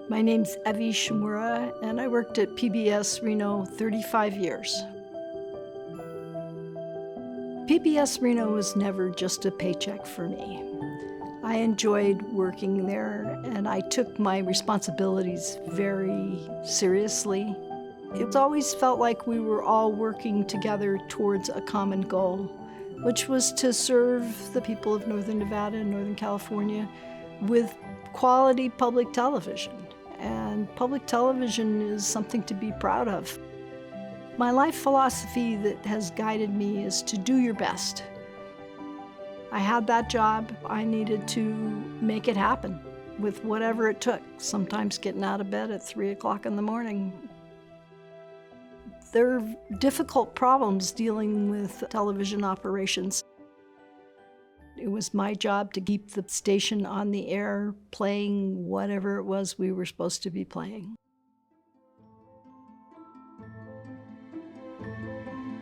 My name's Evie Chmura, and I worked at PBS Reno 35 years. PBS Reno was never just a paycheck for me. I enjoyed working there, and I took my responsibilities very seriously. It always felt like we were all working together towards a common goal, which was to serve the people of Northern Nevada and Northern California with quality public television. And public television is something to be proud of. My life philosophy that has guided me is to do your best. I had that job. I needed to make it happen with whatever it took, sometimes getting out of bed at 3 o'clock in the morning. There are difficult problems dealing with television operations. It was my job to keep the station on the air, playing whatever it was we were supposed to be playing.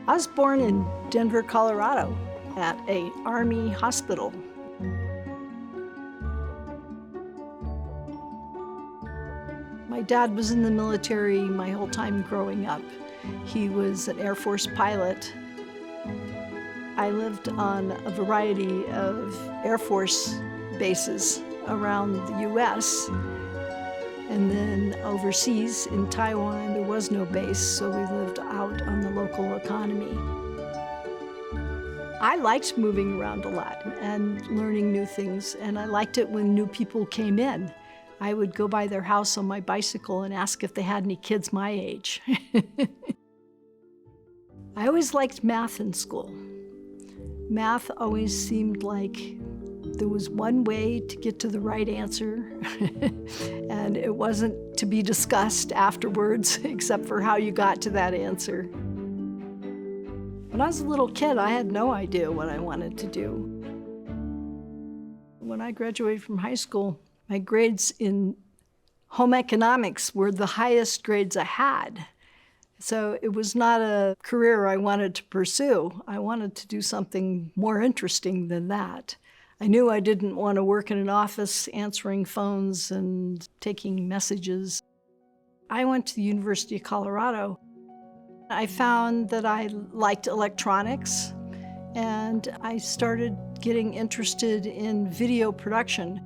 I was born in Denver, Colorado, at an Army hospital. My dad was in the military my whole time growing up. He was an Air Force pilot. I lived on a variety of Air Force bases around the U.S. And then overseas in Taiwan, there was no base, so we lived out on the local economy. I liked moving around a lot and learning new things, and I liked it when new people came in. I would go by their house on my bicycle and ask if they had any kids my age. I always liked math in school. Math always seemed like there was one way to get to the right answer, and it wasn't to be discussed afterwards, except for how you got to that answer. When I was a little kid, I had no idea what I wanted to do. When I graduated from high school, my grades in home economics were the highest grades I had. So it was not a career I wanted to pursue. I wanted to do something more interesting than that. I knew I didn't want to work in an office answering phones and taking messages. I went to the University of Colorado. I found that I liked electronics, and I started getting interested in video production.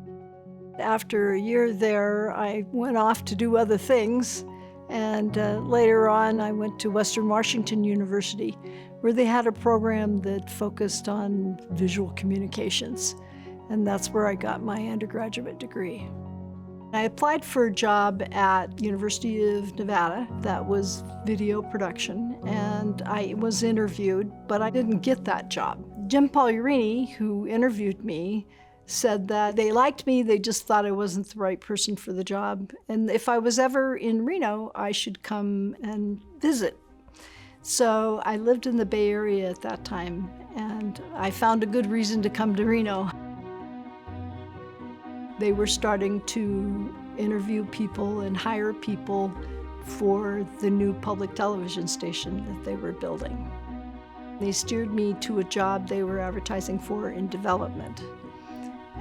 After a year there, I went off to do other things. And later on, I went to Western Washington University, where they had a program that focused on visual communications. And that's where I got my undergraduate degree. I applied for a job at University of Nevada that was video production, and I was interviewed, but I didn't get that job. Jim Pagliarini, who interviewed me, said that they liked me, they just thought I wasn't the right person for the job. And if I was ever in Reno, I should come and visit. So I lived in the Bay Area at that time, and I found a good reason to come to Reno. They were starting to interview people and hire people for the new public television station that they were building. They steered me to a job they were advertising for in development.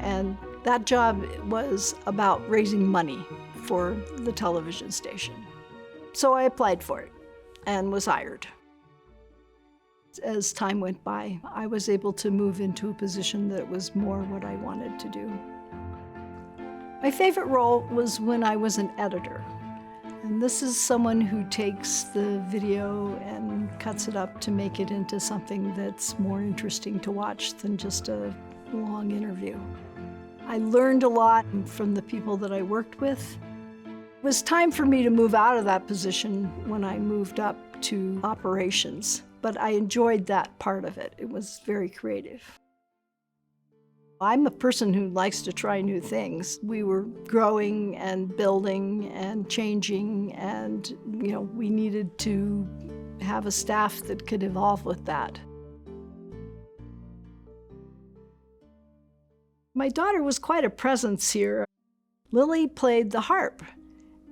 And that job was about raising money for the television station. So I applied for it and was hired. As time went by, I was able to move into a position that was more what I wanted to do. My favorite role was when I was an editor. And this is someone who takes the video and cuts it up to make it into something that's more interesting to watch than just a long interview. I learned a lot from the people that I worked with. It was time for me to move out of that position when I moved up to operations, but I enjoyed that part of it. It was very creative. I'm a person who likes to try new things. We were growing and building and changing, and we needed to have a staff that could evolve with that. My daughter was quite a presence here. Lily played the harp,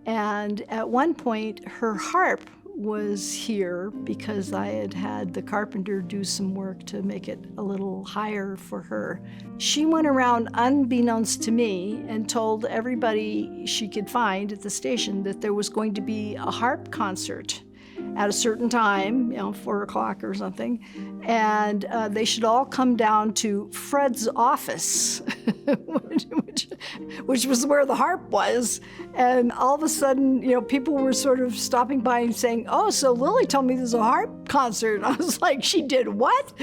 and at one point her harp was here because I had had the carpenter do some work to make it a little higher for her. She went around unbeknownst to me and told everybody she could find at the station that there was going to be a harp concert at a certain time, 4 o'clock or something, and they should all come down to Fred's office, which was where the harp was. And all of a sudden, people were sort of stopping by and saying, "Oh, so Lily told me there's a harp concert." I was like, "She did what?"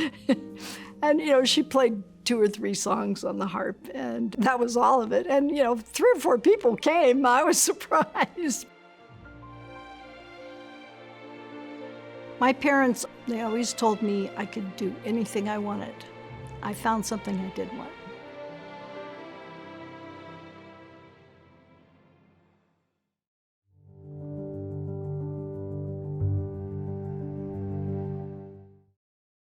And, she played 2 or 3 songs on the harp, and that was all of it. And, 3 or 4 people came. I was surprised. My parents, they always told me I could do anything I wanted. I found something I did want.